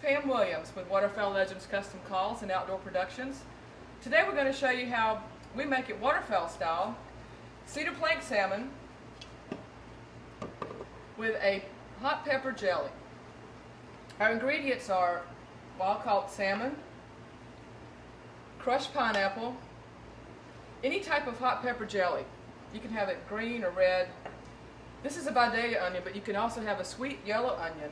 Pam Williams with Waterfowl Legends Custom Calls and Outdoor Productions. Today we're going to show you how we make it waterfowl style, cedar plank salmon with a hot pepper jelly. Our ingredients are wild-caught salmon, crushed pineapple, any type of hot pepper jelly. You can have it green or red. This is a Vidalia onion, but you can also have a sweet yellow onion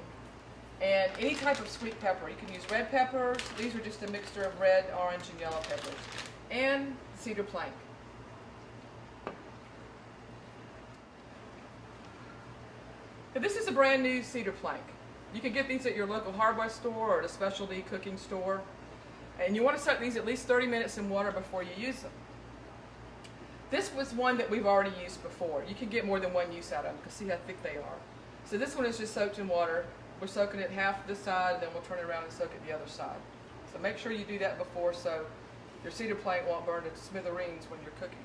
and any type of sweet pepper. You can use red peppers. These are just a mixture of red, orange, and yellow peppers. And cedar plank. Now, this is a brand new cedar plank. You can get these at your local hardware store or at a specialty cooking store. And you want to soak these at least 30 minutes in water before you use them. This was one that we've already used before. You can get more than one use out of them because see how thick they are. So this one is just soaked in water. We're soaking it half this side, then we'll turn it around and soak it the other side. So make sure you do that before so your cedar plank won't burn to smithereens when you're cooking.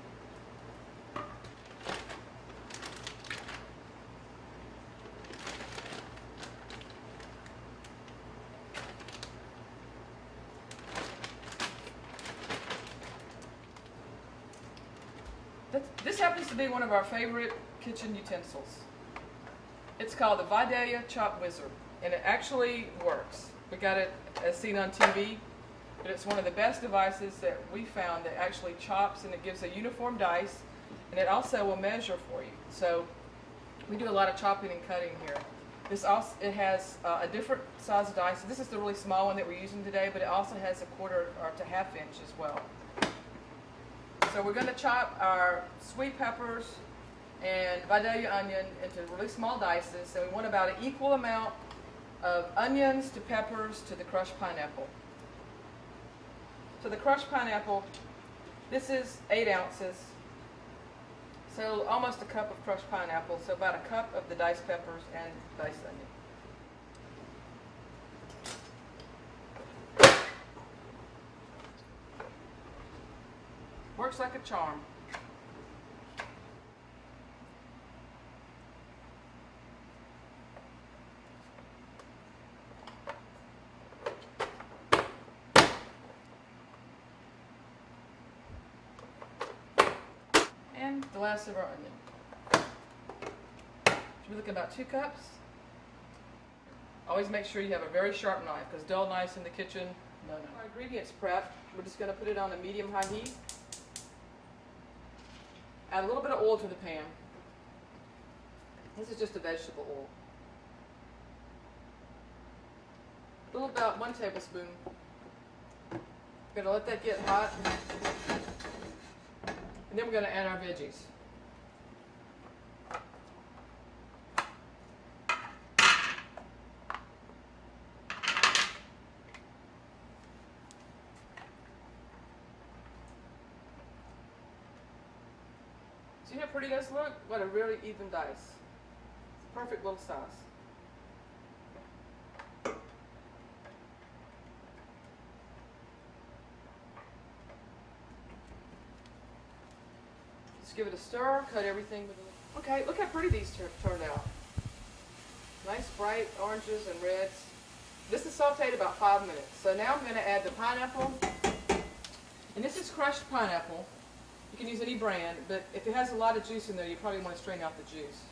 This happens to be one of our favorite kitchen utensils. It's called the Vidalia Chop Wizard, and it actually works. We got it as seen on TV, but it's one of the best devices that we found that actually chops, and it gives a uniform dice, and it also will measure for you. So we do a lot of chopping and cutting here. It has a different size of dice. This is the really small one that we're using today, but it also has a quarter or to half inch as well. So we're going to chop our sweet peppers and Vidalia onion into really small dices. So we want about an equal amount of onions to peppers to the crushed pineapple. So the crushed pineapple, this is 8 ounces. So almost a cup of crushed pineapple. So about a cup of the diced peppers and diced onion. Works like a charm. And the last of our onion. Should be looking about 2 cups. Always make sure you have a very sharp knife because dull knives in the kitchen, no. Our ingredients prepped. We're just going to put it on a medium-high heat. Add a little bit of oil to the pan. This is just a vegetable oil. A little about 1 tablespoon. We're going to let that get hot. And then we're going to add our veggies. See how pretty those look? What a really even dice. It's a perfect little size. Just give it a stir, cut everything with a... Okay, look how pretty these turned out. Nice bright oranges and reds. This is sauteed about 5 minutes. So now I'm going to add the pineapple. And this is crushed pineapple. You can use any brand, but if it has a lot of juice in there, you probably want to strain out the juice.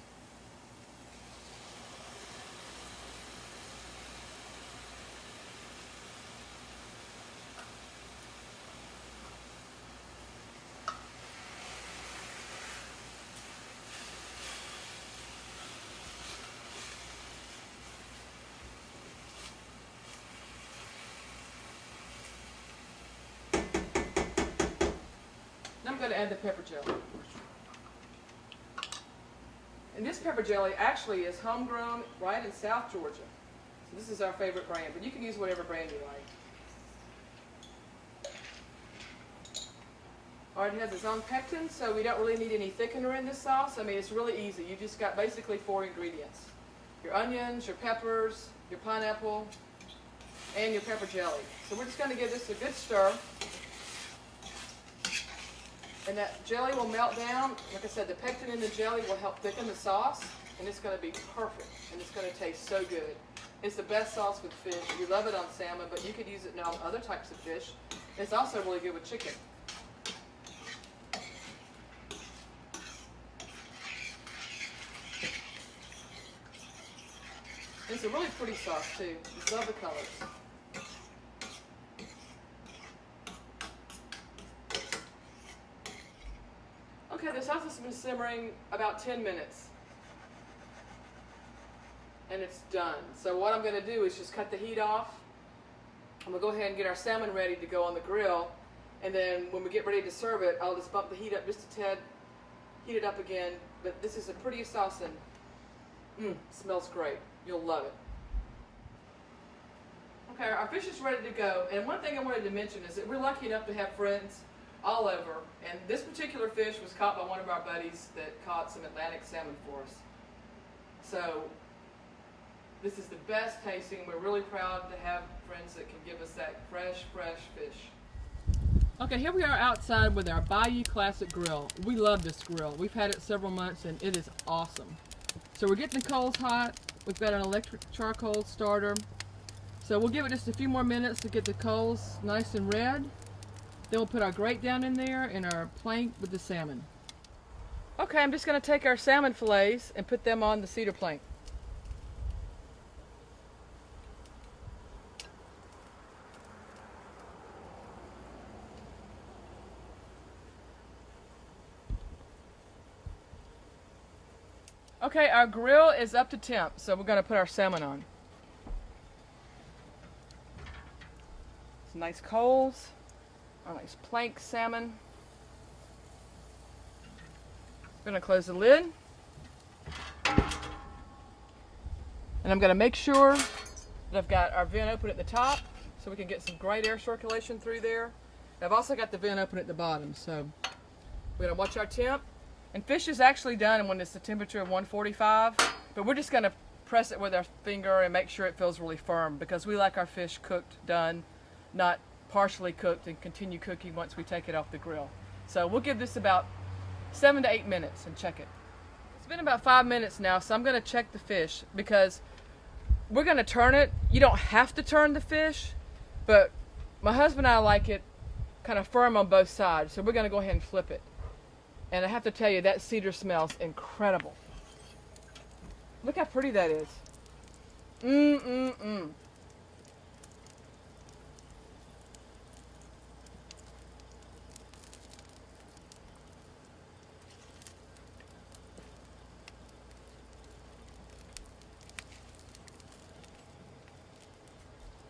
I'm going to add the pepper jelly. And this pepper jelly actually is homegrown right in South Georgia. So this is our favorite brand, but you can use whatever brand you like. Alright, it has its own pectin, so we don't really need any thickener in this sauce. I mean, it's really easy. You just got basically 4 ingredients. Your onions, your peppers, your pineapple, and your pepper jelly. So we're just going to give this a good stir. And that jelly will melt down. Like I said, the pectin in the jelly will help thicken the sauce, and it's going to be perfect, and it's going to taste so good. It's the best sauce with fish. We love it on salmon, but you could use it on other types of fish. It's also really good with chicken. It's a really pretty sauce too. Just love the colors. Okay, the sauce has been simmering about 10 minutes. And it's done. So what I'm going to do is just cut the heat off. I'm going to go ahead and get our salmon ready to go on the grill. And then when we get ready to serve it, I'll just bump the heat up just a tad, heat it up again. But this is a pretty sauce and smells great. You'll love it. Okay, our fish is ready to go. And one thing I wanted to mention is that we're lucky enough to have friends all over. And this particular fish was caught by one of our buddies that caught some Atlantic salmon for us. So this is the best tasting. We're really proud to have friends that can give us that fresh fish. Okay, here we are outside with our Bayou Classic Grill. We love this grill. We've had it several months and it is awesome. So we're getting the coals hot. We've got an electric charcoal starter. So we'll give it just a few more minutes to get the coals nice and red. Then we'll put our grate down in there and our plank with the salmon. Okay, I'm just going to take our salmon fillets and put them on the cedar plank. Okay, our grill is up to temp, so we're going to put our salmon on. Some nice coals, our nice plank salmon. I'm going to close the lid. And I'm going to make sure that I've got our vent open at the top so we can get some great air circulation through there. I've also got the vent open at the bottom, so we're going to watch our temp. And fish is actually done when it's the temperature of 145, but we're just going to press it with our finger and make sure it feels really firm because we like our fish cooked, done, not partially cooked and continue cooking once we take it off the grill. So we'll give this about 7 to 8 minutes and check it. It's been about 5 minutes now, so I'm going to check the fish because we're going to turn it. You don't have to turn the fish, but my husband and I like it kind of firm on both sides, so we're going to go ahead and flip it. And I have to tell you, that cedar smells incredible. Look how pretty that is.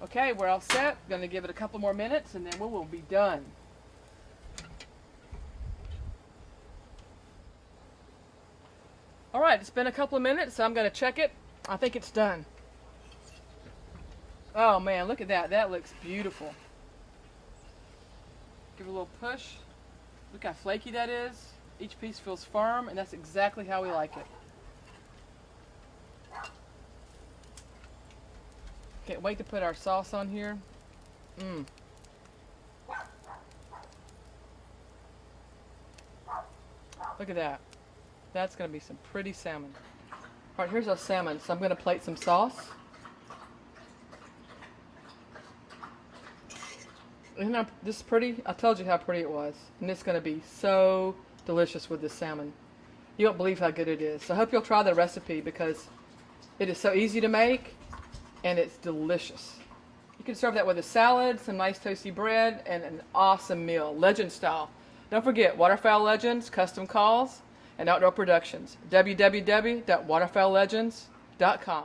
Okay, we're all set. Going to give it a couple more minutes and then we will be done. All right, it's been a couple of minutes, so I'm going to check it. I think it's done. Oh man, look at that. That looks beautiful. Give it a little push. Look how flaky that is. Each piece feels firm, and that's exactly how we like it. Can't wait to put our sauce on here. Look at that. That's going to be some pretty salmon. All right, here's our salmon. So I'm going to plate some sauce. Isn't this pretty? I told you how pretty it was. And it's going to be so delicious with this salmon. You won't believe how good it is. So I hope you'll try the recipe because it is so easy to make and it's delicious. You can serve that with a salad, some nice toasty bread, and an awesome meal, legend style. Don't forget, Waterfowl Legends, custom calls, and outdoor productions. www.waterfowllegends.com.